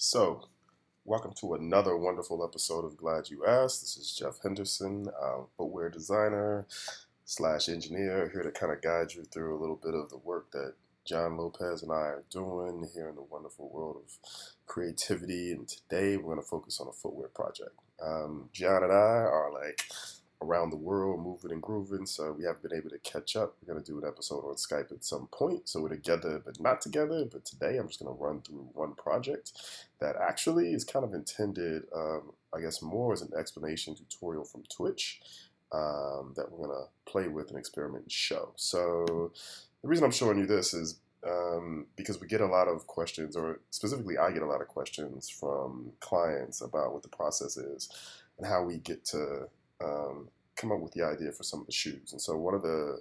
So, welcome to another wonderful episode of Glad You Asked. This is Jeff Henderson, footwear designer slash engineer, here to kind of guide you through a little bit of the work that John Lopez and I are doing here in the wonderful world of creativity. And today we're going to focus on a footwear project. John and I are like around the world, moving and grooving, so we haven't been able to catch up. We're going to do an episode on Skype at some point, so we're together but not together. But today I'm just going to run through one project that actually is kind of intended, I guess, more as an explanation tutorial from Twitch that we're going to play with and experiment and show. So the reason I'm showing you this is because we get a lot of questions, or specifically I get a lot of questions from clients about what the process is and how we get to come up with the idea for some of the shoes. And so one of the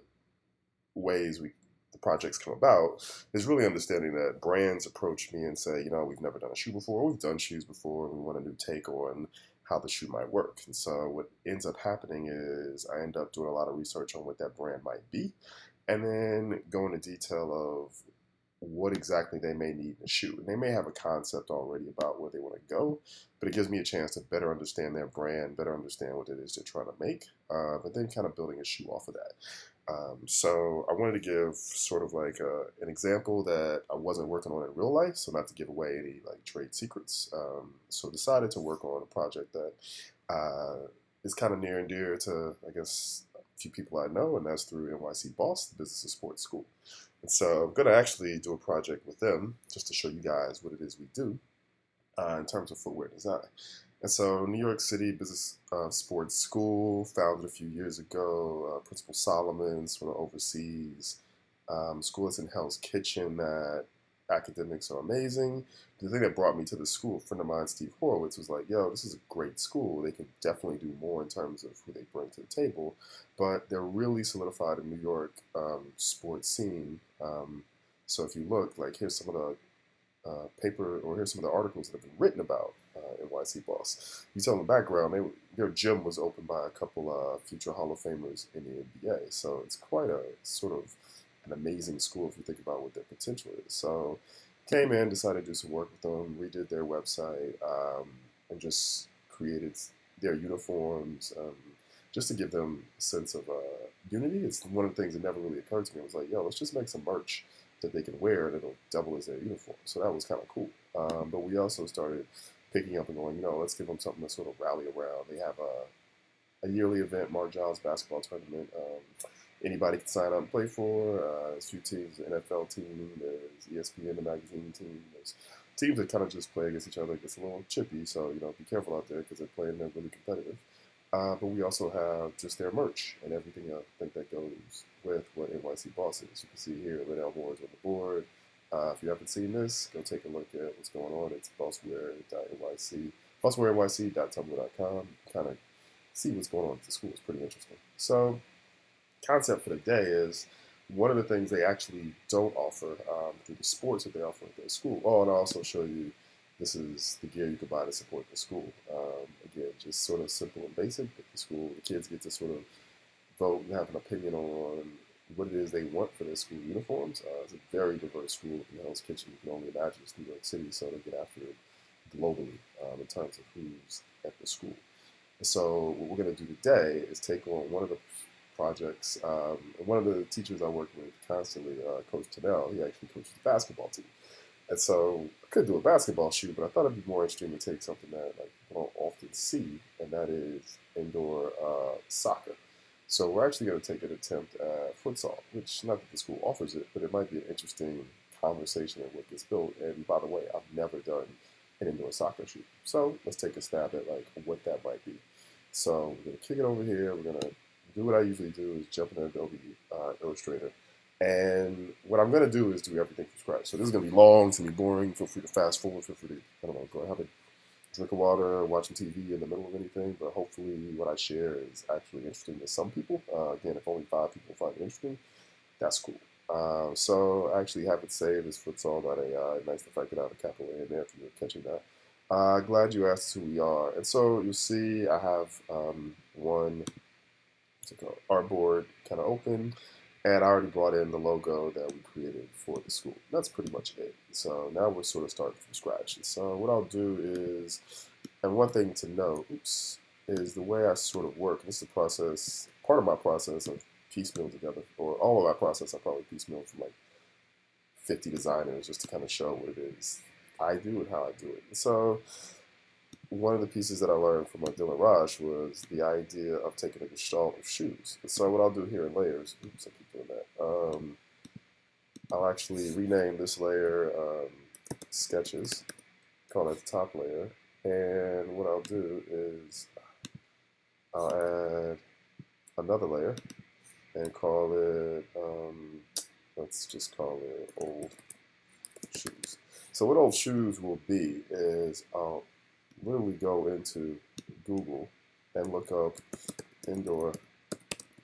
ways the projects come about is really understanding that brands approach me and say, we've never done a shoe before, we've done shoes before, and we want a new take on how the shoe might work. And so what ends up happening is I end up doing a lot of research on what that brand might be, and then go into detail of what exactly they may need in a shoe. And they may have a concept already about where they want to go, but it gives me a chance to better understand their brand, better understand what it is they're trying to make, but then kind of building a shoe off of that. So I wanted to give sort of like an example that I wasn't working on in real life, so not to give away any like trade secrets. So decided to work on a project that is kind of near and dear to, I guess, a few people I know, and that's through NYCBOSS, the Business and Sports School. And so I'm going to actually do a project with them just to show you guys what it is we do in terms of footwear design. And so New York City Business Sports School, founded a few years ago. Principal Solomon's from the overseas school that's in Hell's Kitchen. That academics are amazing. The thing that brought me to the school, a friend of mine, Steve Horowitz, was like, yo, this is a great school. They can definitely do more in terms of who they bring to the table, but they're really solidified in New York sports scene. So if you look, like, here's some of the here's some of the articles that have been written about NYCBOSS. You tell them the background, their gym was opened by a couple future Hall of Famers in the NBA. So it's quite a sort of an amazing school if you think about what their potential is. So came in, decided to do some work with them, redid their website, and just created their uniforms, just to give them a sense of unity. It's one of the things that never really occurred to me. I was like, yo, let's just make some merch that they can wear and it'll double as their uniform. So that was kind of cool. But we also started picking up and going, let's give them something to sort of rally around. They have a yearly event, Mark John's basketball tournament. Anybody can sign up and play for. There's a few teams, the NFL team, there's ESPN, the magazine team. There's teams that kind of just play against each other. It gets a little chippy, so be careful out there because they're playing, they're really competitive. But we also have just their merch and everything I think that goes with what NYCBOSS is. You can see here, Liddell Moore's on the board. If you haven't seen this, go take a look at what's going on. It's bosswear.nyc, bosswearnyc.tumblr.com. Kind of see what's going on at the school. It's pretty interesting. So, concept for the day is one of the things they actually don't offer through the sports that they offer at their school. Oh, and I'll also show you this is the gear you can buy to support the school. Again, just sort of simple and basic, but the kids get to sort of vote and have an opinion on what it is they want for their school uniforms. It's a very diverse school in Hell's Kitchen. You can only imagine it's New York City, so they get after it globally in terms of who's at the school. And so what we're going to do today is take on one of the projects. One of the teachers I work with constantly, Coach Tennell, he actually coaches the basketball team. And so I could do a basketball shoe, but I thought it'd be more interesting to take something that people don't often see, and that is indoor soccer. So we're actually going to take an attempt at futsal, which not that the school offers it, but it might be an interesting conversation of what gets built. And by the way, I've never done an indoor soccer shoe. So let's take a stab at what that might be. So we're going to kick it over here. We're going to do what I usually do is jump in Adobe Illustrator. And what I'm going to do is do everything from scratch. So this is going to be long, it's going to be boring. Feel free to fast forward. Feel free to, go have a drink of water, watch some TV in the middle of anything. But hopefully what I share is actually interesting to some people. Again, if only 5 people find it interesting, that's cool. So I actually have it saved as futsal.ai. Nice to fact that I have a capital A in there if you're catching that. Glad you asked who we are. And so you'll see I have one artboard kind of open. And I already brought in the logo that we created for the school. That's pretty much it. So now we're sort of starting from scratch. And so what I'll do is, and one thing to know, is the way I sort of work. This is the process, part of my process of piecemeal together, or all of my process I probably piecemeal from like 50 designers just to kind of show what it is I do and how I do it. And so one of the pieces that I learned from Dylan Raj was the idea of taking a gestalt of shoes. And so what I'll do here in layers, I keep doing that. I'll actually rename this layer sketches, call that the top layer. And what I'll do is I'll add another layer and call it, let's just call it old shoes. So what old shoes will be is I'll literally go into Google and look up indoor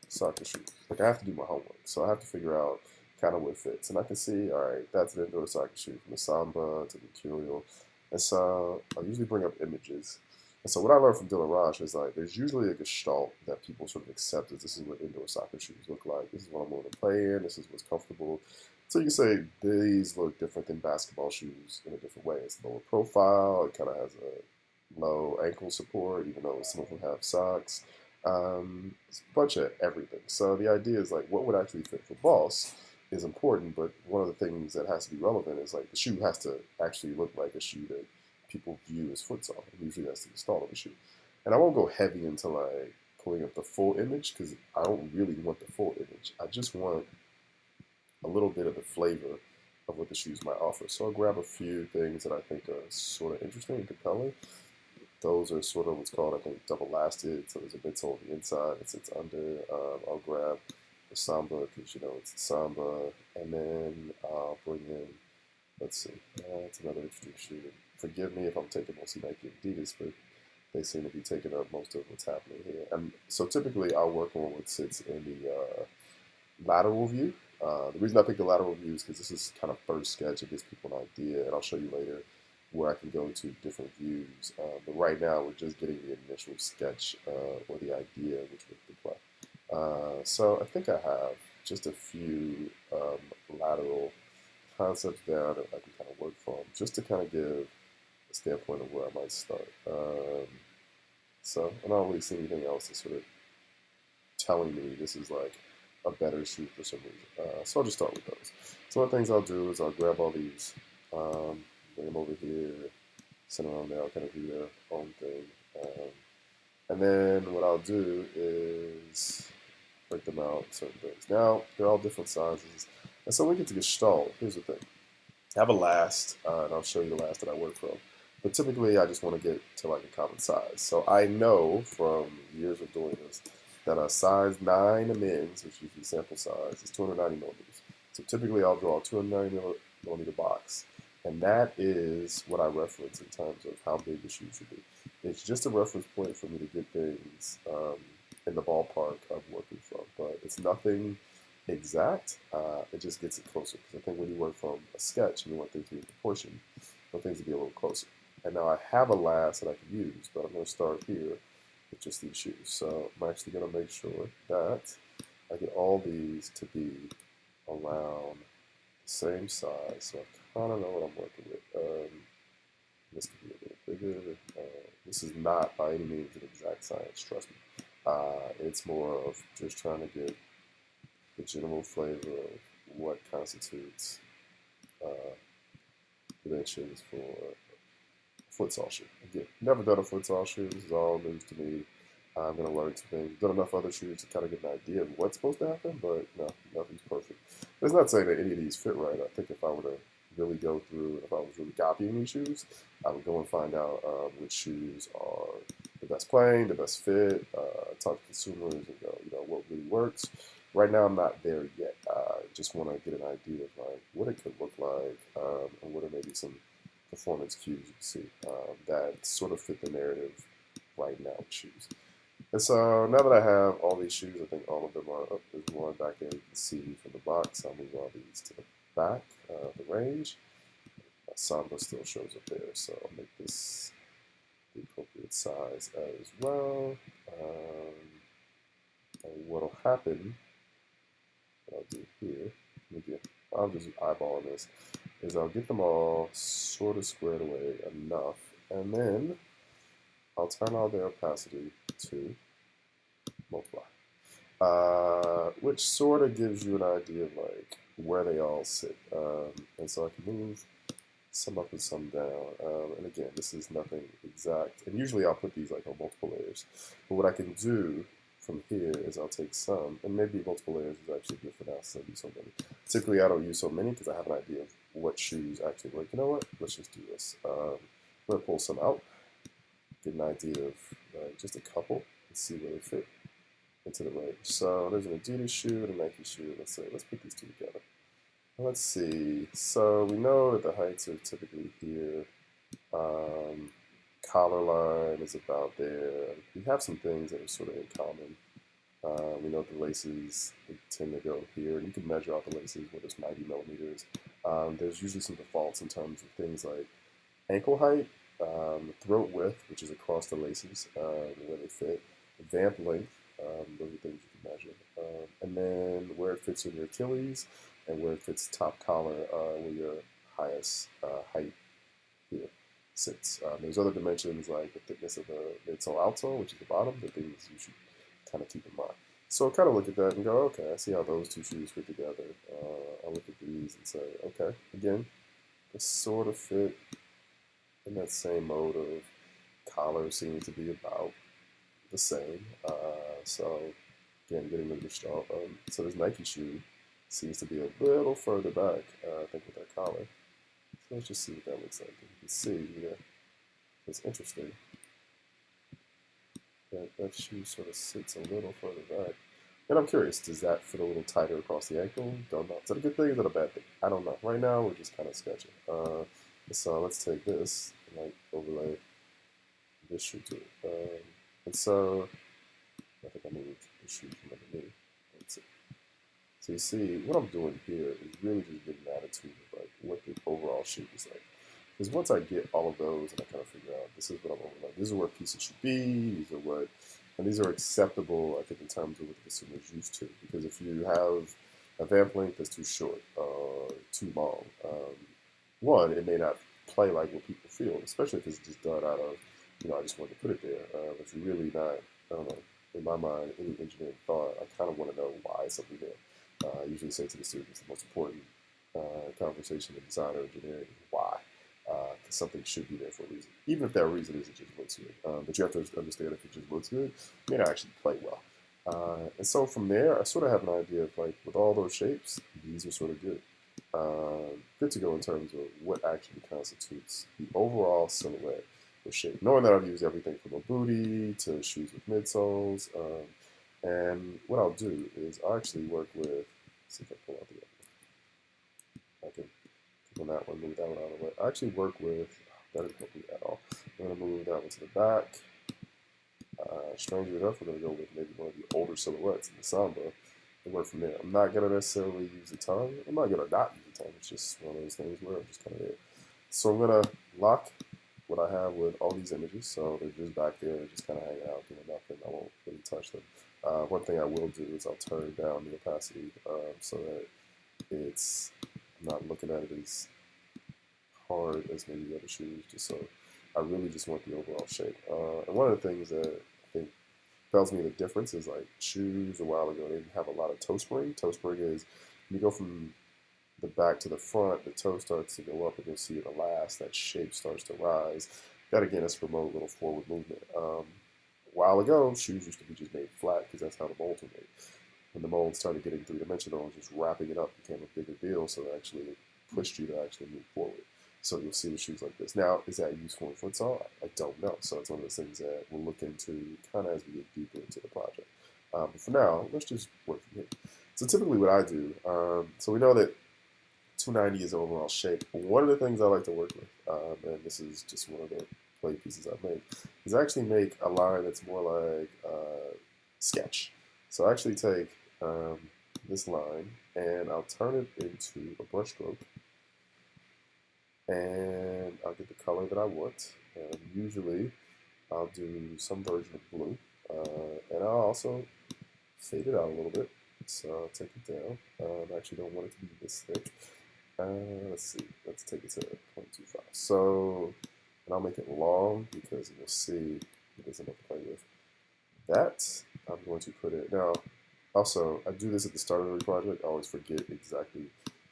soccer shoes. Like I have to do my homework, so I have to figure out kind of what fits. And I can see, all right, that's an indoor soccer shoe from the Samba to the Mercurial. And so I usually bring up images. And so what I learned from Dylan Raj is like there's usually a gestalt that people sort of accept as this is what indoor soccer shoes look like. This is what I'm willing to play in. This is what's comfortable. So you can say these look different than basketball shoes in a different way. It's lower profile. It kind of has a low ankle support, even though some of them have socks. It's a bunch of everything. So the idea is like what would actually fit for Boss is important, but one of the things that has to be relevant is like the shoe has to actually look like a shoe that people view as futsal. Usually that's the install of the shoe. And I won't go heavy into like pulling up the full image because I don't really want the full image. I just want a little bit of the flavor of what the shoes might offer. So I'll grab a few things that I think are sort of interesting and compelling. Those are sort of what's called, I think, double lasted. So there's a midsole on the inside that sits under. I'll grab the Samba because, you know, it's the Samba. And then I'll bring in, let's see, it's another interesting shoe. Forgive me if I'm taking mostly Nike and Adidas, but they seem to be taking up most of what's happening here. And so typically I'll work on what sits in the lateral view. The reason I picked the lateral view is because this is kind of first sketch. It gives people an idea, and I'll show you later where I can go to different views. But right now, we're just getting the initial sketch or the idea which would be play. So I think I have just a few lateral concepts down that I can kind of work from, just to kind of give a standpoint of where I might start. So I don't really see anything else that's sort of telling me this is like a better shoe for some reason. So I'll just start with those. So one of the things I'll do is I'll grab all these, bring them over here, send them on there, I'll kind of do their own thing. And then what I'll do is break them out certain things. Now, they're all different sizes. And so when we get to Gestalt, here's the thing. I have a last, and I'll show you the last that I work from. But typically, I just want to get to like a common size. So I know from years of doing this that a size 9 men's, which is the sample size, is 290 millimeters. So typically, I'll draw a 290 millimeter box. And that is what I reference in terms of how big the shoe should be. It's just a reference point for me to get things in the ballpark of working from. But it's nothing exact. It just gets it closer. Because I think when you work from a sketch and you want things to be in proportion, you want things to be a little closer. And now I have a last that I can use, but I'm going to start here with just these shoes. So I'm actually going to make sure that I get all these to be around the same size. So I kind of know what I'm working with. This could be a little bigger. This is not by any means an exact science, trust me. It's more of just trying to get the general flavor of what constitutes dimensions for futsal shoe. Again, never done a futsal shoe. This is all news to me. I'm going to learn some things. Done enough other shoes to kind of get an idea of what's supposed to happen, but no, nothing's perfect. But it's not saying that any of these fit right. I think if I were to really go through, if I was really copying these shoes, I would go and find out which shoes are the best playing, the best fit, talk to consumers and go, you know, what really works. Right now, I'm not there yet. I just want to get an idea of like what it could look like and what are maybe some performance cues you can see that sort of fit the narrative right now with shoes. And so now that I have all these shoes, I think all of them are up. There's one back there you can see from the box. I'll move all these to the back of the range. Samba still shows up there, so I'll make this the appropriate size as well. And what will happen what I'll do here, I'll just eyeball this, is I'll get them all sort of squared away enough, and then I'll turn on their opacity to multiply, which sort of gives you an idea of like where they all sit. And so I can move some up and some down. And again, this is nothing exact. And usually I'll put these like on multiple layers. But what I can do from here is I'll take some, and maybe multiple layers is actually good for now since I use so many. Typically I don't use so many because I have an idea of what shoes actually work. You know what? Let's just do this. I'm going to pull some out, get an idea of just a couple, and see where they fit into the range. So there's an Adidas shoe and a Nike shoe. Let's put these two together. Let's see. So we know that the heights are typically here. Collar line is about there. We have some things that are sort of in common. We know the laces they tend to go here, and you can measure out the laces whether it's 90 millimeters. There's usually some defaults in terms of things like ankle height, throat width, which is across the laces where they fit, vamp length. Those are things you can measure, and then where it fits in your Achilles and where it fits top collar, where your highest height here sits. There's other dimensions like the thickness of the midsole outsole, which is the bottom, the things you should kind of keep in mind. So kind of look at that and go, okay, I see how those two shoes fit together. I'll look at these and say, okay, again, they sort of fit in that same mode of collar seems to be about the same. So again, getting the gestalt. So this Nike shoe seems to be a little further back, I think, with that collar. So let's just see what that looks like. You can see here, it's interesting that that shoe sort of sits a little further back. And I'm curious, does that fit a little tighter across the ankle? Don't know. Is that a good thing or is that a bad thing? I don't know. Right now, we're just kind of sketching. So let's take this and like overlay this shoe to it. And so I think I moved the shoe from underneath. Let's see. So you see, what I'm doing here is really just getting an attitude of like what the overall shape is like. Because once I get all of those and I kind of figure out this is what I'm like, this is where pieces should be, these are acceptable, I think, in terms of what the consumer is used to. Because if you have a vamp length that's too short or too long, one, it may not play like what people feel, especially if it's just done out of, I just wanted to put it there. If you're really not, I don't know, in my mind, any engineering thought, I kind of want to know why something there. I usually say to the students the most important conversation in design or engineering is why. Because something should be there for a reason. Even if that reason is it just looks good. But you have to understand if it just looks good, it may not actually play well. And so from there, I sort of have an idea of like, with all those shapes, these are sort of good. Good to go in terms of what actually constitutes the overall silhouette or shape. Knowing that I've used everything from a booty to shoes with midsoles. And what I'll do is I'll actually work with, see if I pull out the other. I can click on that one, move that one out of the way. I actually work with, that didn't help me at all. I'm going to move that one to the back. Strangely enough, we're going to go with maybe one of the older silhouettes in the Samba and work from there. I'm not going to necessarily use the tongue. I'm not going to not use the tongue. It's just one of those things where I'm just kind of there. So I'm going to lock what I have with all these images. So they're just back there, they're just kind of hanging out, doing nothing. I won't really touch them. One thing I will do is I'll turn down the opacity so that I'm not looking at it as hard as maybe the other shoes, just so I really just want the overall shape. And one of the things that I think tells me the difference is like shoes a while ago, they didn't have a lot of toe spring. Toe spring is when you go from the back to the front, the toe starts to go up, and you'll see the last, that shape starts to rise. That again is to promote a little forward movement. A while ago, shoes used to be just made flat because that's how the molds were made. When the molds started getting three-dimensional and just wrapping it up became a bigger deal, so it actually pushed you to actually move forward. So you'll see the shoes like this. Now, is that useful in futsal? I don't know. So it's one of those things that we'll look into kind of as we get deeper into the project. But for now, let's just work from here. So typically what I do, so we know that 290 is the overall shape. One of the things I like to work with, and this is just one of the play pieces I make, is I actually make a line that's more like sketch. So I actually take this line and I'll turn it into a brush stroke, and I'll get the color that I want. And usually I'll do some version of blue, and I'll also fade it out a little bit. So I'll take it down. I actually don't want it to be this thick. Let's see. Let's take it to 0.25. So, and I'll make it long because you'll see it doesn't have to play with that. I'm going to put it now. Also, I do this at the start of every project. I always forget exactly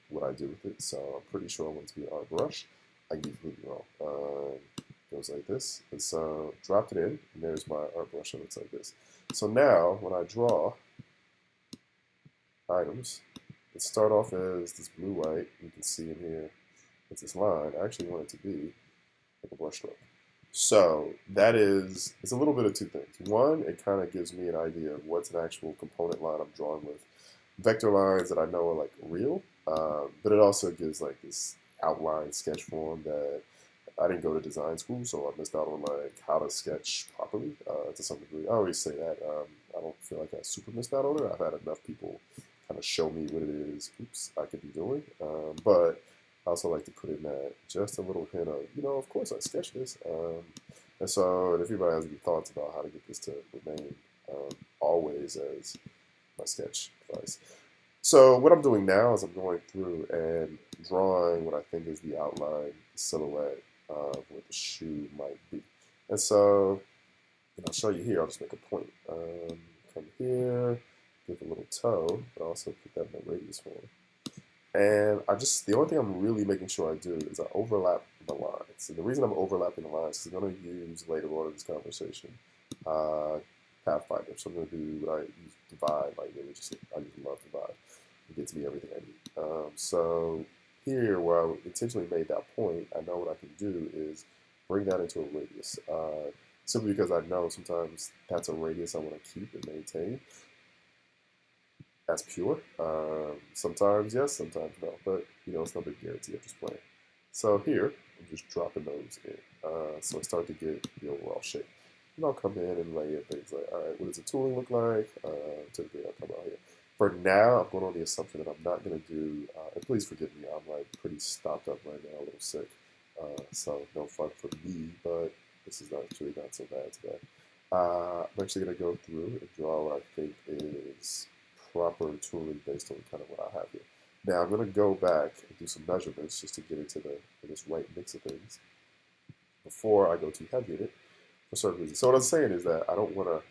what I do with it, so I'm pretty sure I want it to be our brush. I get completely wrong. Goes like this, and so dropped it in, and there's my art brush, and it looks like this. So now, when I draw items, it start off as this blue white. You can see in here, it's this line. I actually want it to be like a brush stroke. So that is, it's a little bit of two things. One, it kind of gives me an idea of what's an actual component line I'm drawing with. Vector lines that I know are like real, but it also gives like this outline sketch form that I didn't go to design school, so I missed out on like how to sketch properly to some degree. I always say that. I don't feel like I super missed out on it. I've had enough people kind of show me what it is, I could be doing. But I also like to put in that just a little hint of, of course I sketched this. And so if anybody has any thoughts about how to get this to remain always as my sketch advice. So what I'm doing now is I'm going through and drawing what I think is the outline, the silhouette of what the shoe might be. And so, I'll show you here. I'll just make a point. Come here, give a little toe, but also put that in the radius form. And the only thing I'm really making sure I do is I overlap the lines. And the reason I'm overlapping the lines is I'm going to use later on in this conversation Pathfinder. So I'm going to do what I use divide, like really just, I just love divide. It gets me everything I need. So here, where I intentionally made that point, I know what I can do is bring that into a radius. Simply because I know sometimes that's a radius I want to keep and maintain. That's pure. Sometimes yes, sometimes no. But, it's no big guarantee. I'm just playing. So here, I'm just dropping those in. So I start to get the overall shape. And I'll come in and lay in things like, all right, what does the tooling look like? Typically, I'll come out here. For now, I'm going on the assumption that I'm not going to do, and please forgive me, I'm like pretty stopped up right now, a little sick. So no fun for me, but this is actually not so bad today. I'm actually going to go through and draw what I think is proper tooling based on kind of what I have here. Now I'm going to go back and do some measurements just to get into this right mix of things before I go too heavy in it for certain reasons. So what I'm saying is that I don't want to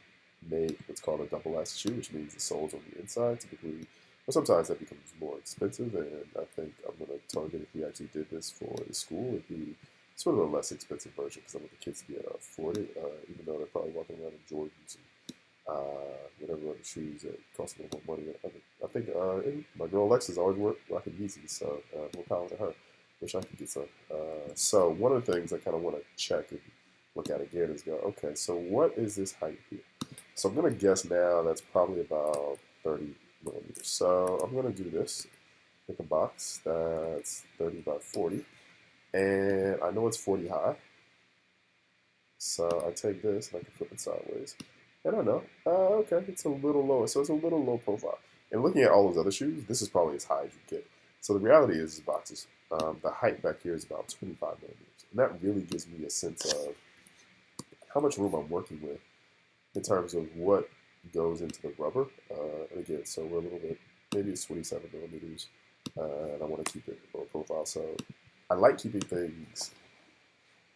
make what's called a double-laced shoe, which means the sole's on the inside typically, or sometimes that becomes more expensive, and I think I'm going to target, if we actually did this for the school, it'd be sort of a less expensive version because I want the kids to be able to afford it, even though they're probably walking around in Jordans and whatever other shoes that cost a little more money. I think my girl Alexa's always rocking Yeezys, so more power to her. Wish I could get some. So one of the things I kind of want to check and look at again is go, okay, so what is this height here? So I'm going to guess now that's probably about 30 millimeters. So I'm going to do this. Pick a box that's 30 by 40. And I know it's 40 high. So I take this and I can flip it sideways. And I know, okay, it's a little lower. So it's a little low profile. And looking at all those other shoes, this is probably as high as you get. So the reality is, boxes, the height back here is about 25 millimeters. And that really gives me a sense of how much room I'm working with in terms of what goes into the rubber. And again, so we're a little bit, maybe it's 27 millimeters, and I want to keep it low profile. So I like keeping things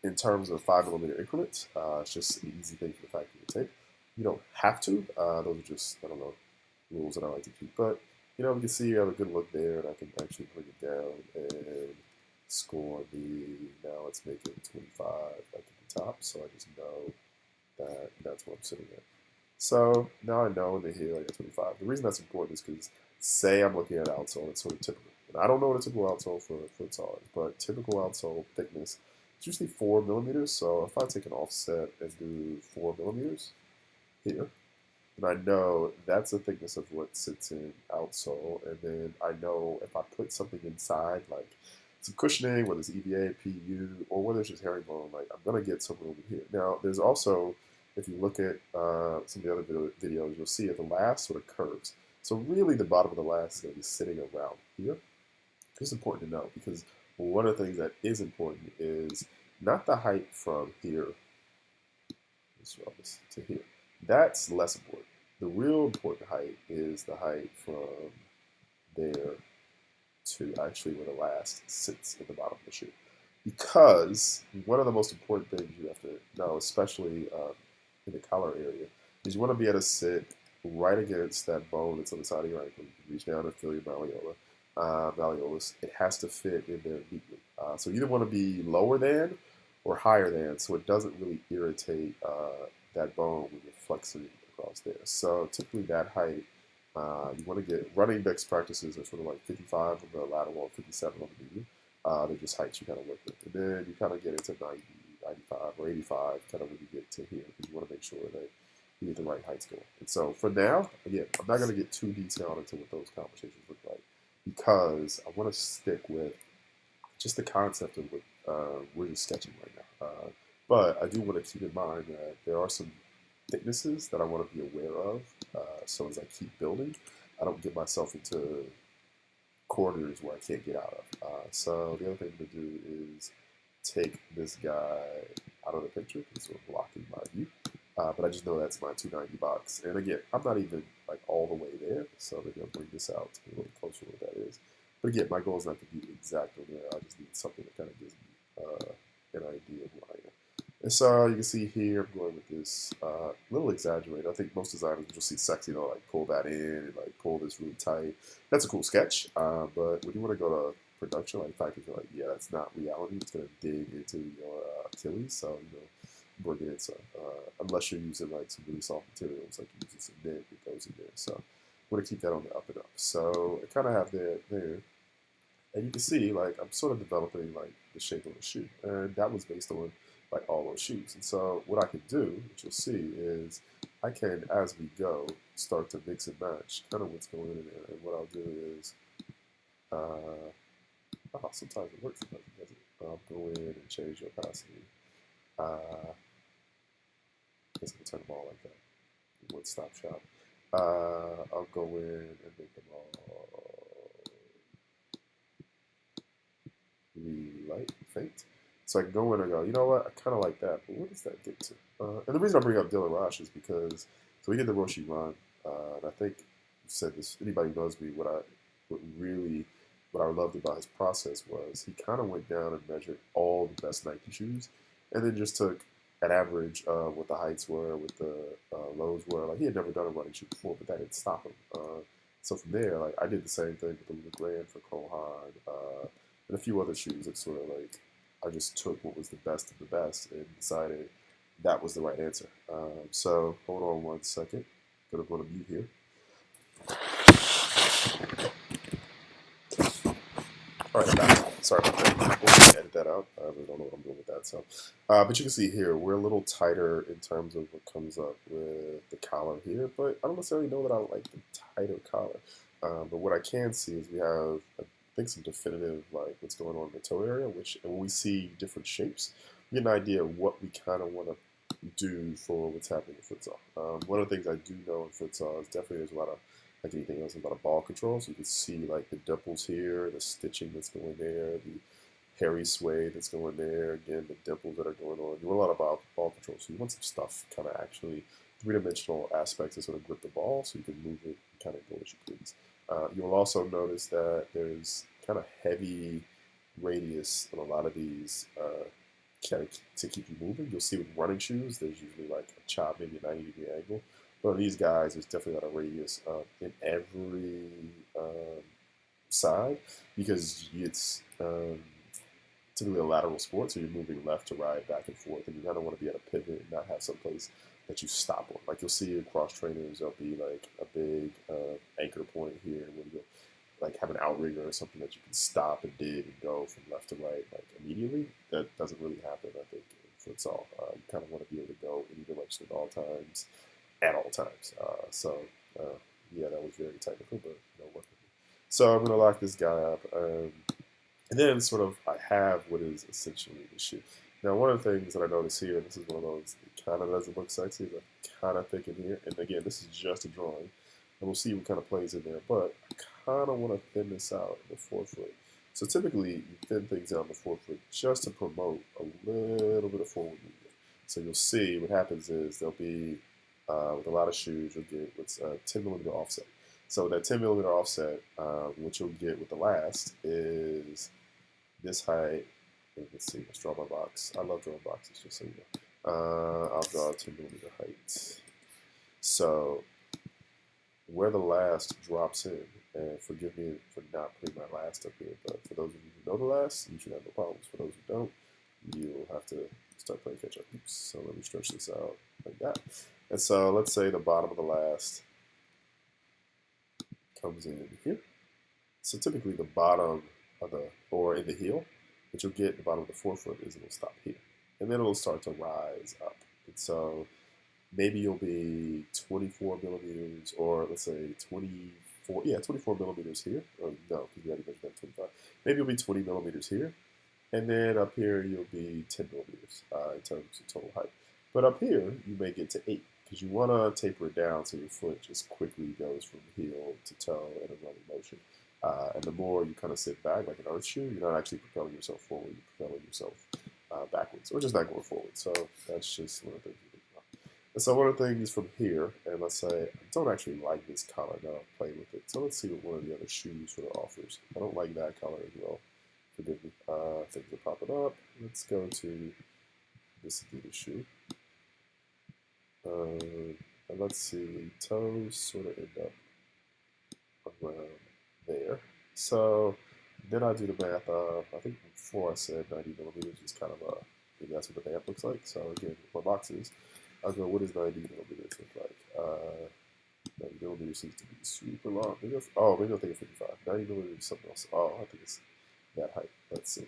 in terms of 5 millimeter increments. It's just an easy thing for the factory to take. You don't have to. Those are just, I don't know, rules that I like to keep. But, we can see you have a good look there, and I can actually bring it down and score now let's make it 25 like at the top. So I just know that that's what I'm sitting at. So now I know in the heel I got 25. The reason that's important is because say I'm looking at outsole, it's sort of typical. And I don't know what a typical outsole for foots is, but typical outsole thickness is usually 4 millimeters. So if I take an offset and do 4 millimeters here, and I know that's the thickness of what sits in outsole. And then I know if I put something inside, like some cushioning, whether it's EVA, PU, or whether it's just herringbone, like I'm going to get some room here. Now, there's also, if you look at some of the other videos, you'll see at the last sort of curves. So really the bottom of the last is going to be sitting around here. It's important to know because one of the things that is important is not the height from here to here. That's less important. The real important height is the height from there to actually where the last sits in the bottom of the shoe. Because one of the most important things you have to know, especially in the collar area, is you want to be able to sit right against that bone that's on the side of your ankle. You can reach down and feel your malleolus. It has to fit in there neatly. So you either want to be lower than or higher than, so it doesn't really irritate that bone when you're flexing across there. So typically that height, you want to get running best practices are sort of like 55 on the lateral, 57 on the medium. They're just heights you kind of work with. And then you kind of get into 90, 95, or 85 kind of when you get to here, because you want to make sure that you get the right heights going. And so for now, again, I'm not going to get too detailed into what those conversations look like, because I want to stick with just the concept of what we're just sketching right now. But I do want to keep in mind that there are some thicknesses that I want to be aware of. So as I keep building, I don't get myself into corners where I can't get out of. So the other thing to do is take this guy out of the picture because we're blocking my view. But I just know that's my 290 box. And again, I'm not even like all the way there, so maybe I'll bring this out to be a little closer to what that is. But again, my goal is not to be exactly there. I just need something that kind of gives me an idea of who I am. And so you can see here, I'm going with this little exaggerated. I think most designers will see sexy, like pull that in and like pull this really tight. That's a cool sketch. But when you want to go to production, like factories are like, yeah, that's not reality. It's going to dig into your Achilles. So, bring it in. So, unless you're using like some really soft materials, like you're using some knit, it goes in there. So, I want to keep that on the up and up. So, I kind of have that there. And you can see, like, I'm sort of developing, like, the shape of a shoe. And that was based on, like, all those shoes. And so what I can do, which you'll see, is I can, as we go, start to mix and match kind of what's going in there. And what I'll do is, sometimes it works, sometimes it doesn't. I'll go in and change the opacity. I guess I can turn them all like that. One-stop shop. I'll go in and make them all really light, faint. So I can go in and go, you know what, I kind of like that, but what does that get to? And the reason I bring up Dylan Roche is because, so we did the Roshi run, and I think you said this, anybody who knows me, what I loved about his process was he kind of went down and measured all the best Nike shoes, and then just took an average of what the heights were, what the lows were. Like, he had never done a running shoe before, but that didn't stop him. So from there, like, I did the same thing with the Luke Grand for Cole Haan, and a few other shoes that sort of like, I just took what was the best of the best and decided that was the right answer. So hold on one second. Gonna go to mute here. All right, back. Sorry about that. I'm going to edit that out. I really don't know what I'm doing with that. So, but you can see here we're a little tighter in terms of what comes up with the collar here. But I don't necessarily know that I like the tighter collar. But what I can see is we have, I think, some definitive like what's going on in the toe area. Which, and when we see different shapes, we get an idea of what we kind of want to do for what's happening in futsal. One of the things I do know in futsal is definitely there's a lot of, like anything else, a lot of ball control. So you can see like the dimples here, the stitching that's going there, the hairy sway that's going there, again, the dimples that are going on. You want a lot of ball control. So you want some stuff kind of actually three-dimensional aspects to sort of grip the ball so you can move it and kind of go as you please. You will also notice that there's kind of heavy radius on a lot of these kind of to keep you moving. You'll see with running shoes, there's usually like a chop, maybe a 90-degree angle. But on these guys, there's definitely not a radius in every side because it's typically a lateral sport, so you're moving left to right, back and forth, and you kind of want to be at a pivot and not have some place that you stop on. Like you'll see in cross trainers, there'll be like a big anchor point here where you like have an outrigger or something that you can stop and dig and go from left to right like immediately. That doesn't really happen, I think, in futsal. You kind of want to be able to go in either direction at all times, yeah, that was very technical, but work with me. So I'm gonna lock this guy up, and then sort of I have what is essentially the shoe. Now, one of the things that I notice here, and this is one of those that kind of doesn't look sexy, but kind of thick in here. And again, this is just a drawing, and we'll see what kind of plays in there. But I kind of want to thin this out in the forefoot. So typically, you thin things out in the forefoot just to promote a little bit of forward movement. So you'll see what happens is there'll be with a lot of shoes, you'll get what's a 10 millimeter offset. So that 10 millimeter offset, what you'll get with the last is this height. Let's see, let's draw my box. I love drawing boxes, just so you know. I'll draw a 10 millimeter height. So where the last drops in, and forgive me for not putting my last up here, but for those of you who know the last, you should have no problems. For those who don't, you'll have to start playing catch up. Oops. So let me stretch this out like that. And so let's say the bottom of the last comes in here. So typically the bottom of the, or in the heel, what you'll get at the bottom of the forefoot is it'll stop here. And then it'll start to rise up. And so maybe you'll be 24 millimeters, or let's say 24, yeah, 24 millimeters here. Oh, no, because we already measured that 25. Maybe you'll be 20 millimeters here. And then up here, you'll be 10 millimeters in terms of total height. But up here, you may get to 8 because you want to taper it down so your foot just quickly goes from heel to toe in a running motion. And the more you kind of sit back like an earth shoe, you're not actually propelling yourself forward, you're propelling yourself backwards, or just not going forward. So that's just one of the things you think about. And so one of the things from here, and let's say I don't actually like this color, now I'll play with it. So let's see what one of the other shoes sort of offers. I don't like that color as well. Forgive me. Things are popping up. Let's go to this Adidas shoe. And let's see, toes sort of end up around there. So then I do the math of, I think before I said 90 millimeters is kind of maybe that's what the band looks like. So again, my boxes, I'll go, what does 90 millimeters look like? 90 millimeters seems to be super long. Maybe I'll take a 55. 90 millimeters is something else. Oh, I think it's that height. Let's see.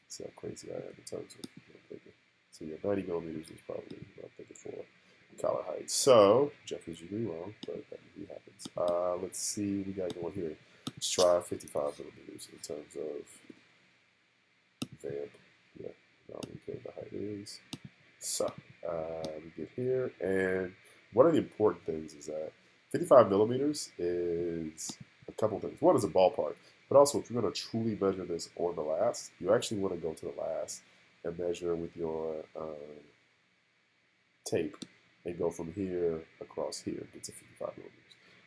See how crazy I am in terms of thinking. So yeah, 90 millimeters is probably what I'm thinking for collar height. So Jeff is usually wrong, but that usually happens. Let's see what we got going here. Let's try 55 millimeters in terms of vamp. Yeah, I don't care what the height is. So we get here, and one of the important things is that 55 millimeters is a couple things. One is a ballpark, but also if you're going to truly measure this on the last, you actually want to go to the last and measure with your tape and go from here across here, get to 55 millimeters.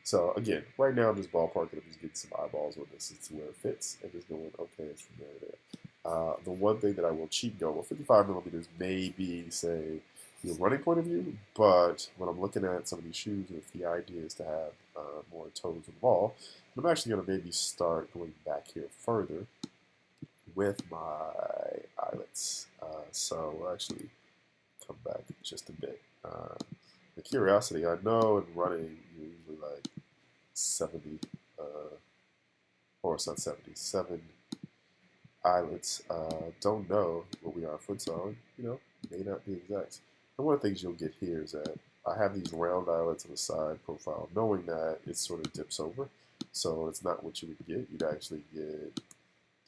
So again, right now I'm just ballparking, I'm just getting some eyeballs on this to where it fits and just going, okay, it's from there to there. The one thing that I will cheat go, well, 55 millimeters may be, say, your running point of view, but when I'm looking at some of these shoes, if the idea is to have more toes on the ball, I'm actually going to maybe start going back here further with my eyelets. So we'll actually come back just a bit. The curiosity, I know in running, you're usually like 70, or it's not 70, 7 eyelets. Don't know what we are futsal, may not be exact. And one of the things you'll get here is that I have these round eyelets on the side profile, knowing that it sort of dips over. So it's not what you would get. You'd actually get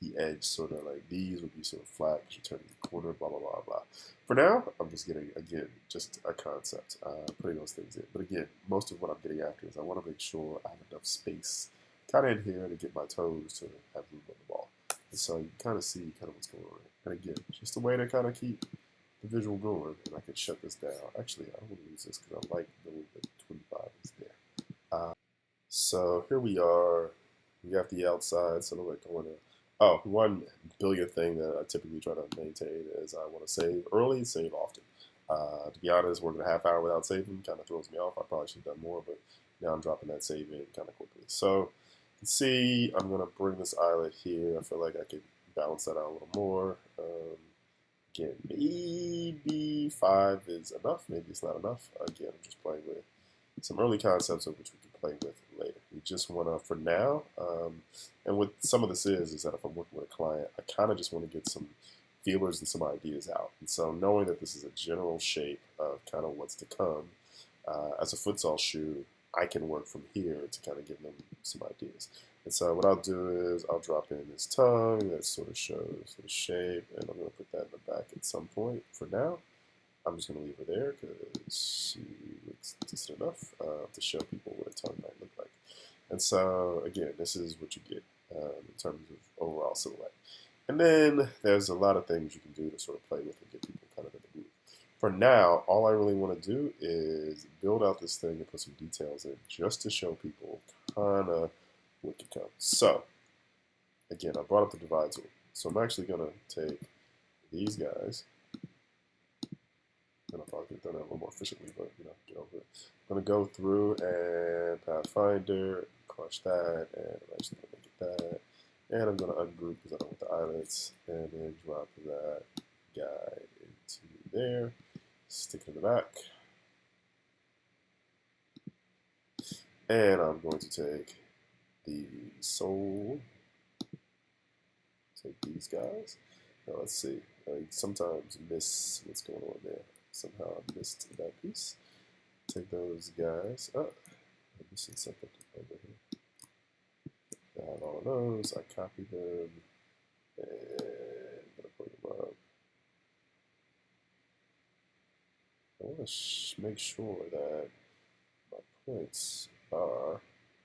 the edge sort of like these would be sort of flat because you're turning the corner, blah, blah, blah, blah. For now, I'm just getting, again, just a concept, putting those things in. But again, most of what I'm getting after is I want to make sure I have enough space kind of in here to get my toes to have room on the ball. And so you kind of see kind of what's going on. And again, just a way to kind of keep the visual going. And I can shut this down. Actually, I don't want to use this because I like knowing that 25 is there. So here we are. We got the outside, so we're going to. Oh, one billion thing that I typically try to maintain is I want to save early, save often. To be honest, working a half hour without saving kind of throws me off. I probably should have done more, but now I'm dropping that save in kind of quickly. So you can see I'm going to bring this eyelet here. I feel like I could balance that out a little more. Again, maybe 5 is enough. Maybe it's not enough. Again, I'm just playing with some early concepts of which we can play with later. We just want to, for now, and what some of this is that if I'm working with a client, I kind of just want to get some feelers and some ideas out. And so knowing that this is a general shape of kind of what's to come, as a futsal shoe, I can work from here to kind of give them some ideas. And so what I'll do is I'll drop in this tongue that sort of shows the shape, and I'm going to put that in the back at some point. For now, I'm just going to leave her there because it's decent enough to show people what a tongue might look like. And so, again, this is what you get in terms of overall silhouette. And then there's a lot of things you can do to sort of play with and get people kind of in the mood. For now, all I really want to do is build out this thing and put some details in just to show people kind of what can come. So, again, I brought up the divide tool. So I'm actually going to take these guys, and I'll probably get done that a little more efficiently, but get over it. I'm going to go through and Pathfinder, crush that, and I'm actually going to make it that. And I'm going to ungroup because I don't want the eyelets, and then drop that guy into there, stick it in the back. And I'm going to take the soul, take these guys. Now let's see, I sometimes miss what's going on there. Somehow I missed that piece. Take those guys. Oh, I'm missing something over here. I have all of those. I copy them and I'm gonna put them up. I want to make sure that my points are,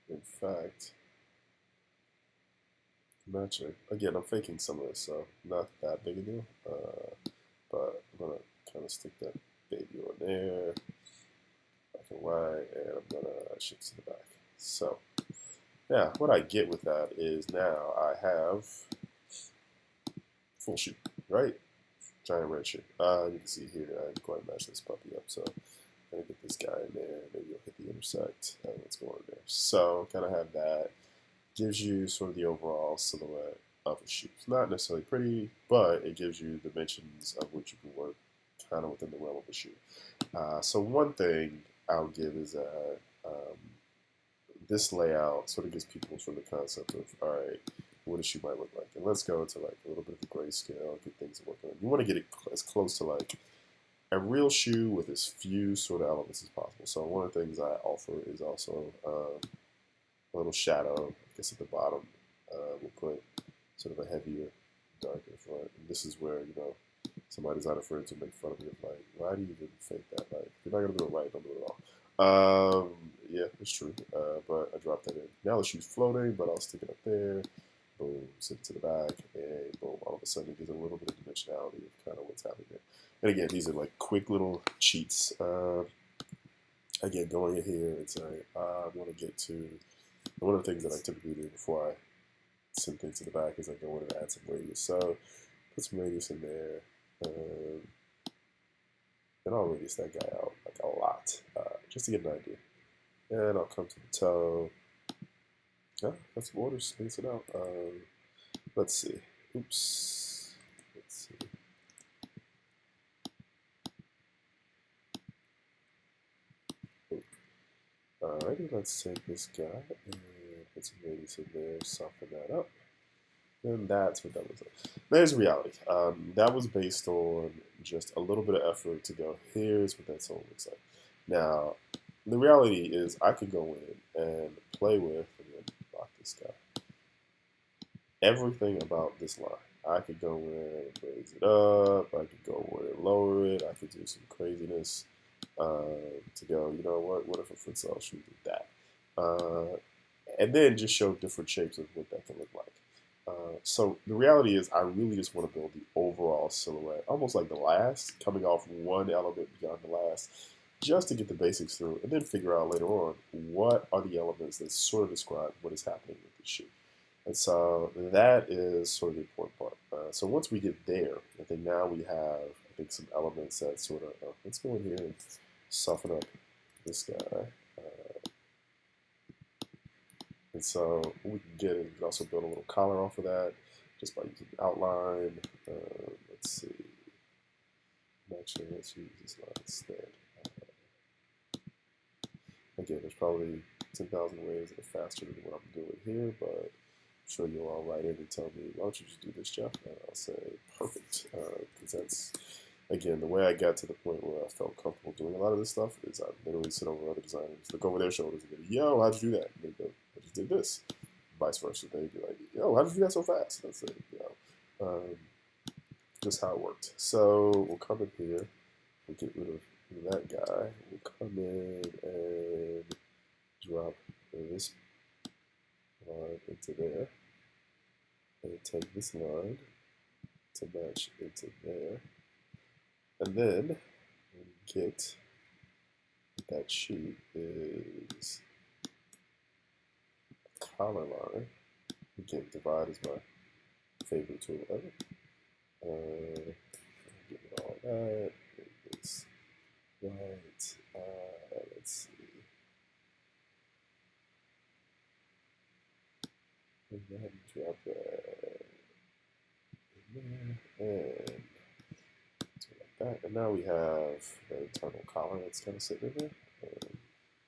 in fact, matching. Again, I'm faking some of this, so not that big a deal. But I'm gonna kind of stick that baby on there, black and white, and I'm gonna shift to the back. So, yeah, what I get with that is now I have full shoe, right? Giant red shoe. You can see here I didn't quite match this puppy up, so I'm gonna get this guy in there. Maybe you'll hit the intersect. What's going on there? So, kind of have that. Gives you sort of the overall silhouette of a shoe. It's not necessarily pretty, but it gives you dimensions of which you can work kind of within the realm of a shoe. So one thing I'll give is that this layout sort of gives people sort of the concept of, all right, what a shoe might look like. And let's go to like a little bit of a grayscale, get things working on. You want to get it as close to like a real shoe with as few sort of elements as possible. So one of the things I offer is also a little shadow, I guess at the bottom. We'll put sort of a heavier, darker front. And this is where, some designer friends will make fun of me of like, why do you even fake that? Like, if you're not going to do it right, don't do it at all. Yeah, it's true. But I dropped that in. Now the shoe's floating, but I'll stick it up there. Boom, send it to the back, and boom, all of a sudden it gives a little bit of dimensionality of kind of what's happening there. And again, these are like quick little cheats. Again, going in here and saying, I want to get to, one of the things that I typically do before I send things to the back is I go in and add some radius. So put some radius in there, and I'll radius that guy out like a lot, just to get an idea. And I'll come to the toe. Yeah, that's borders, space it out. Let's see. Oops. Let's see. Alrighty, let's take this guy and put some radius in there, soften that up. And that's what that looks like. There's reality. That was based on just a little bit of effort to go, here's what that sole looks like. Now, the reality is I could go in and play with, and lock this guy, everything about this line. I could go in and raise it up, I could go in and lower it, I could do some craziness to go, you know what if a futsal shoe did that? And then just show different shapes of what that can look like. So the reality is I really just want to build the overall silhouette, almost like the last, coming off one element beyond the last, just to get the basics through, and then figure out later on what are the elements that sort of describe what is happening with the shoe. And so that is sort of the important part. So once we get there, I think now we have, I think, some elements that sort of, let's go in here and soften up this guy. And so what we can get is we can also build a little collar off of that just by using the outline. Let's see. Actually, let's use this line instead. Again, there's probably 10,000 ways that are faster than what I'm doing here, but I'm sure you'll all write in and tell me, why don't you just do this, Jeff? And I'll say, perfect. Because that's, again, the way I got to the point where I felt comfortable doing a lot of this stuff is I literally sit over other designers, look over their shoulders and go, yo, how'd you do that? And they go, I just did this. Vice versa. They'd be like, yo, how'd you do that so fast? And I say, just how it worked. So we'll come in here, we'll get rid of that guy, we'll come in and drop this line into there, and take this line to match into there, and then get that shoe is collar line. Again, divide is my favorite tool ever. Give it all that. It's right. Let's see. And then drop that in there, and like that. And now we have the internal collar that's kind of sitting in there.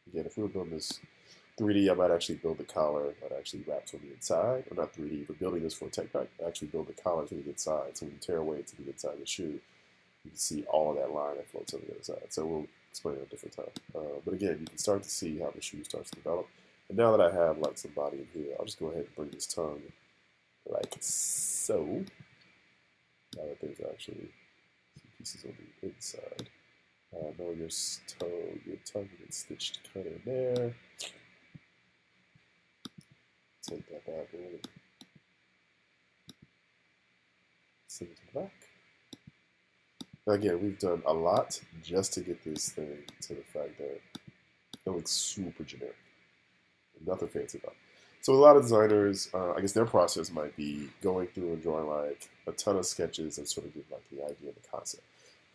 Again, if we were building this 3D, I might actually build the collar that actually wraps on the inside. Or not 3D, but building this for a tech pack, I actually build the collar to the inside. So when you tear away to the inside of the shoe, you can see all of that line that floats on the other side. So we'll explain it at a different time. But again, you can start to see how the shoe starts to develop. And now that I have like some body in here, I'll just go ahead and bring this tongue like so. Now that there's actually some pieces on the inside. Know your tongue gets stitched kind of in there. Take that bad boy and send it to the back. Now again, we've done a lot just to get this thing to the fact that it looks super generic. Nothing fancy about it. So a lot of designers, I guess their process might be going through and drawing like a ton of sketches and sort of give like the idea and the concept.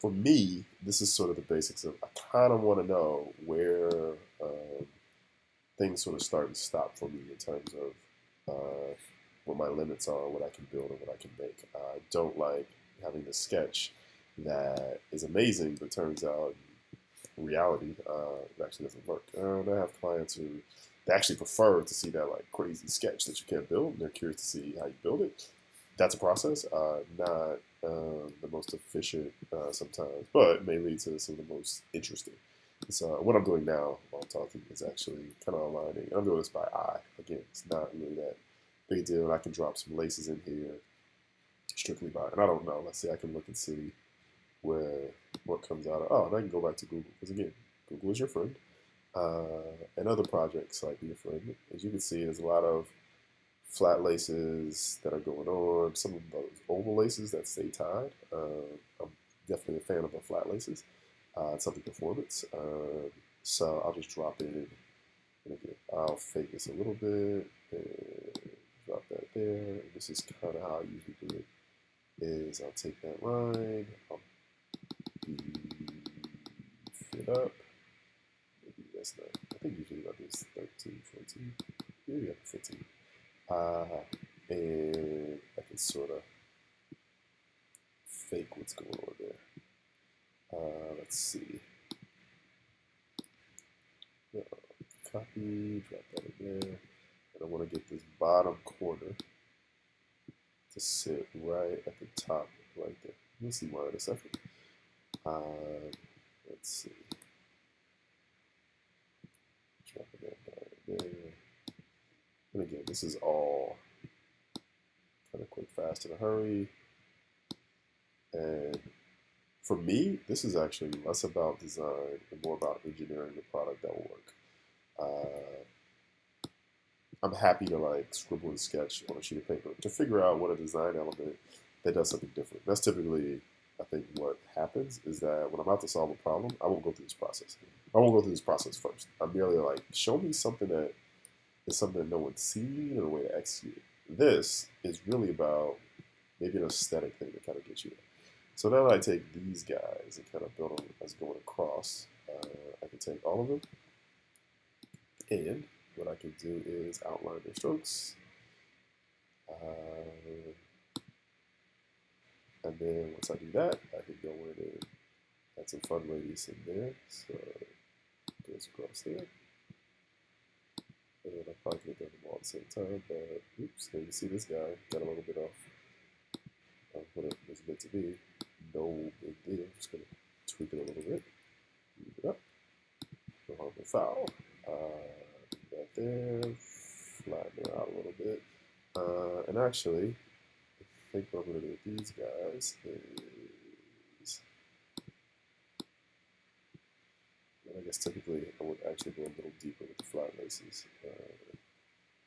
For me, this is sort of the basics of, I kind of want to know where things sort of start and stop for me in terms of what my limits are, what I can build and what I can make. I don't like having this sketch that is amazing, but turns out in reality it actually doesn't work. And I have clients who they actually prefer to see that like crazy sketch that you can't build, and they're curious to see how you build it. That's a process, not the most efficient sometimes, but may lead to some of the most interesting. So what I'm doing now while I'm talking is actually kind of aligning. I'm doing this by eye. Again, it's not really that big a deal. I can drop some laces in here strictly by, and I don't know. Let's see, I can look and see what comes out of. Oh, and I can go back to Google, because again, Google is your friend. And other projects like be your friend. As you can see, there's a lot of flat laces that are going on. Some of those oval laces that stay tied. I'm definitely a fan of the flat laces. It's something performance. So I'll just drop it in. And again, I'll fake this a little bit and drop that there. And this is kind of how I usually do it. Is I'll take that line, I'll beef it up. Maybe that's not. I think usually that is 13, 14, maybe up to 15. And I can sort of fake what's going on there. Let's see. Copy, drop that in there. And I want to get this bottom corner to sit right at the top, right there. We'll see why in a second. Let's see. Drop that down there. And again, this is all kind of quick, fast, in a hurry. And for me, this is actually less about design and more about engineering the product that will work. I'm happy to like scribble and sketch on a sheet of paper to figure out what a design element that does something different. That's typically, I think, what happens is that when I'm about to solve a problem, I won't go through this process. I won't go through this process first. I'm merely like, show me something that is something that no one's seen and a way to execute it. This is really about maybe an aesthetic thing that kind of gets you there. So now I take these guys and kind of build them as going across. I can take all of them, and what I can do is outline their strokes. And then once I do that, I can go in and add some fun radius in there. So it goes across there. And I'm probably going to do them all at the same time, but oops, there you see this guy got a little bit off what it was meant to be. No big deal. Just going to tweak it a little bit. Move it up. No harm, no foul. That there. Flatten it out a little bit. And actually, I think what I'm going to do with these guys is, I guess typically I would actually go a little deeper with the flat laces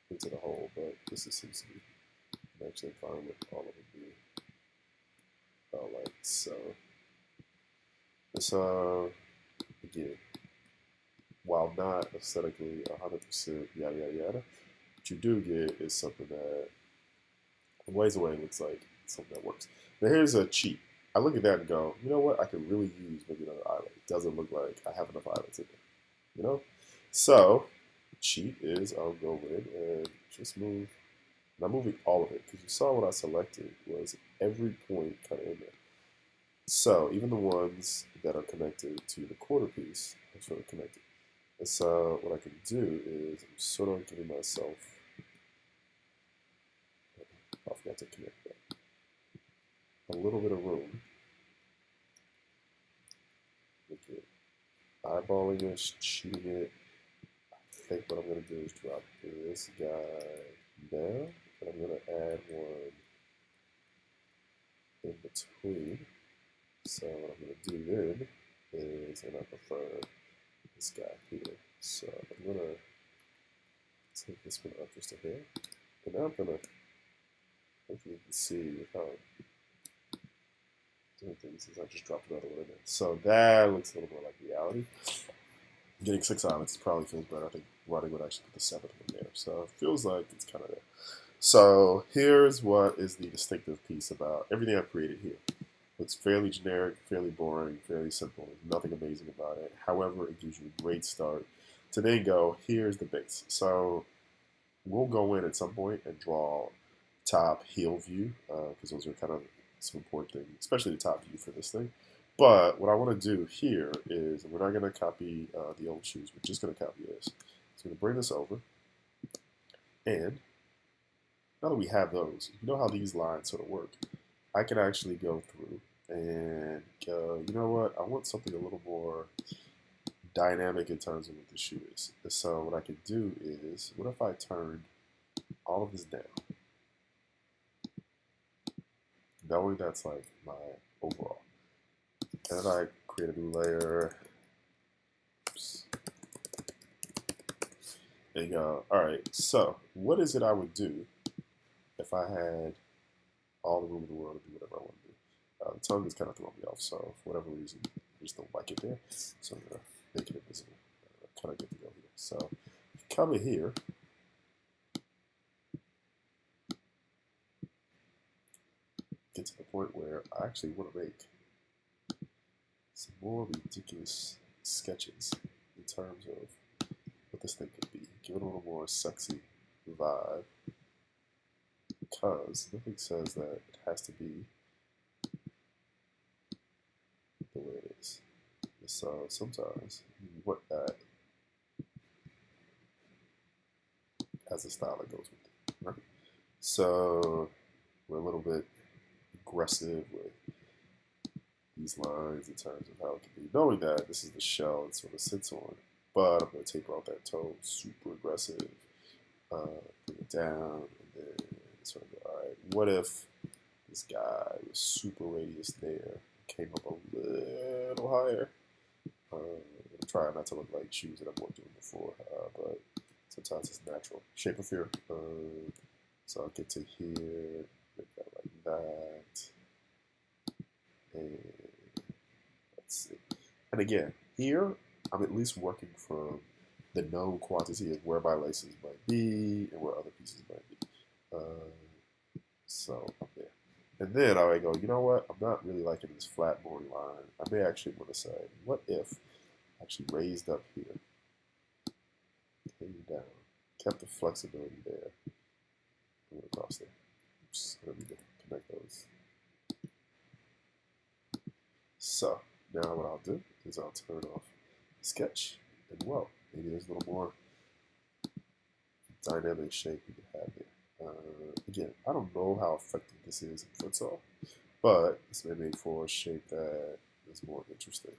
into the hole, but this is seems to be actually fine with all of them being like so. This again, while not aesthetically 100% yada yada yada, what you do get is something that, in ways away, looks like something that works. Now here's a cheat. I look at that and go, you know what? I could really use maybe another eyelid. It doesn't look like I have enough eyelids in there, you know? So, cheat is I'll go in and just move. Not moving all of it, because you saw what I selected was every point kind of in there. So, even the ones that are connected to the quarter piece are sort of connected. And so, what I can do is I'm sort of giving myself, I forgot to connect that, a little bit of room. Look at eyeballing it, cheating it. I think what I'm going to do is drop this guy down, and I'm going to add one in between. So what I'm going to do then is, and I prefer this guy here. So I'm going to take this one up just a hair. And now I'm going to, hopefully you can see how doing things is I just dropped another one in there. So that looks a little more like reality. Getting 6 eyelids probably feels better. I think Roddy would actually put the 7th one there. So it feels like it's kind of there. So here's what is the distinctive piece about everything I've created here. It's fairly generic, fairly boring, fairly simple. Nothing amazing about it. However, it gives you a great start to then go, here's the base. So we'll go in at some point and draw top heel view, because those are kind of some important things, especially the top view for this thing. But what I want to do here is, we're not going to copy the old shoes. We're just going to copy this. So I'm going to bring this over. And now that we have those, you know how these lines sort of work. I can actually go through and go, you know what, I want something a little more dynamic in terms of what the shoe is. So what I can do is, what if I turned all of this down? Knowing that's like my overall. And then I create a new layer. Oops. There you go. All right, so what is it I would do if I had all the room in the world to do whatever I want to do? The tongue is kind of throwing me off, so for whatever reason, I just don't like it there. So I'm going to make it invisible. Kind of good to go here. So come in here. Get to the point where I actually want to make some more ridiculous sketches in terms of what this thing could be. Give it a little more sexy vibe, because nothing says that it has to be the way it is. So sometimes you want that as a style that goes with it, right? So we're a little bit aggressive with these lines in terms of how it can be, knowing that this is the shell it sort of sits on. But I'm going to taper out that toe, super aggressive, bring it down, and then sort of go, all right, what if this guy was super radius there, came up a little higher? I'm trying not to look like shoes that I've worked with before, but sometimes it's natural. Shape of fear. So I'll get to here, make that like that, and let's see. And again, here I'm at least working from the known quantity of where my laces might be and where other pieces might be. So up there. And then I would go, you know what? I'm not really liking this flat, boring line. I may actually want to say, what if I actually raised up here, came down, kept the flexibility there, and went across there. Oops, let me connect those. So now what I'll do is I'll turn off sketch, and well, maybe there's a little more dynamic shape we can have here. Again, I don't know how effective this is in futsal, but this may make for a shape that is more interesting.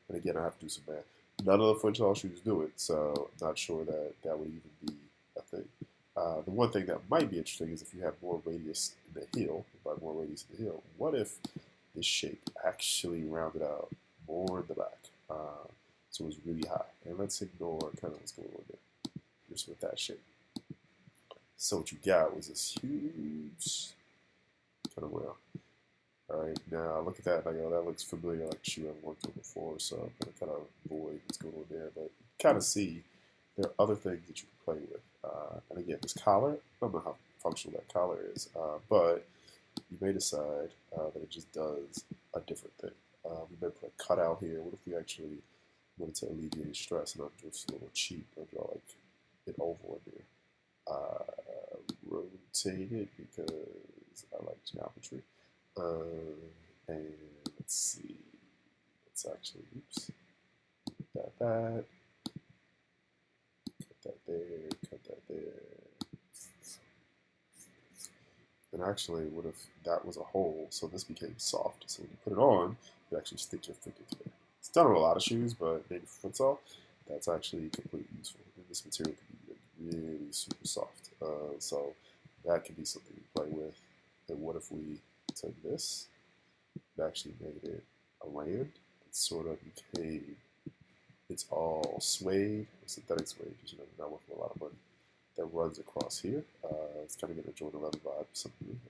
And again, I have to do some math. None of the futsal shoes do it, so I'm not sure that that would even be a thing. The one thing that might be interesting is if you have more radius in the heel, by more radius in the heel, what if this shape actually rounded out more in the back? So it was really high. And let's ignore kind of what's going on there, just with that shape. So what you got was this huge kind of rail. All right, now look at that. Like, that looks familiar, like shoe I've worked on before. So I'm gonna kind of avoid what's going on there, but kind of see there are other things that you can play with. And again, this collar, I don't know how functional that collar is, but you may decide that it just does a different thing. We may put a cutout here. What if we actually wanted to alleviate stress and not just a little cheap? I'll draw like an oval in here. Rotate it because I like geometry. And let's see. Let's actually, oops, that, cut that there, cut that there. And actually, what if that was a hole, so this became soft? So when you put it on, you actually stick your foot into it. It's done on a lot of shoes, but maybe for futsal, that's actually completely useful. And this material can be like really super soft. So that could be something you play with. And what if we took this and actually made it a land? It sort of became, it's all suede, synthetic suede, because you know you're not working with a lot of money. That runs across here. It's kind of getting a Jordan 11 vibe, something.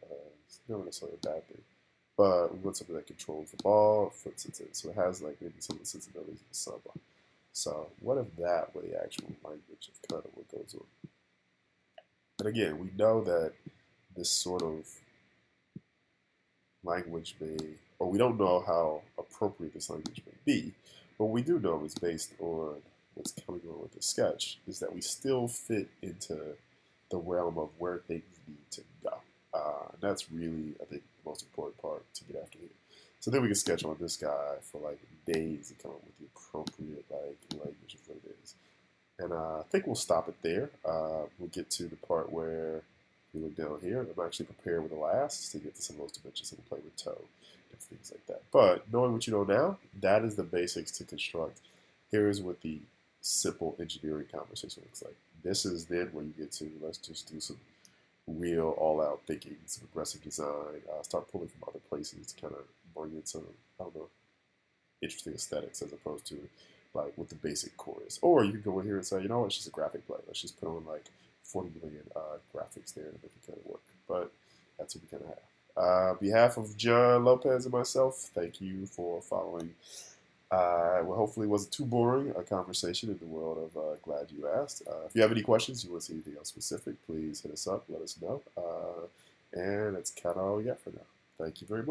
It's not necessarily a bad thing. But we want something that controls the ball, fits into it. So it has like maybe some of the sensibilities of the samba. So what if that were the actual language of kind of what goes on? And again, we know that this sort of language may, or we don't know how appropriate this language may be, but we do know it's based on what's coming on with the sketch, is that we still fit into the realm of where things need to go. And that's really, I think, the most important part to get after here. So then we can sketch on this guy for like days and come up with the appropriate like language of what it is. And I think we'll stop it there. We'll get to the part where we look down here. I'm actually prepared with elasts to get to some of those dimensions and play with toe and things like that. But knowing what you know now, that is the basics to construct. Here's what the simple engineering conversation looks like. This is then where you get to, let's just do some real all-out thinking, some aggressive design, start pulling from other places to kind of bring in some, I don't know, interesting aesthetics as opposed to like what the basic core is. Or you can go in here and say, you know what, it's just a graphic play. Let's just put on like 40 million graphics there to make it kind of work. But that's what we kind of have. On behalf of John Lopez and myself, thank you for following. Well, hopefully it wasn't too boring a conversation in the world of Glad You Asked. If you have any questions, you want to see anything else specific, please hit us up, let us know. And that's kind of all we got for now. Thank you very much.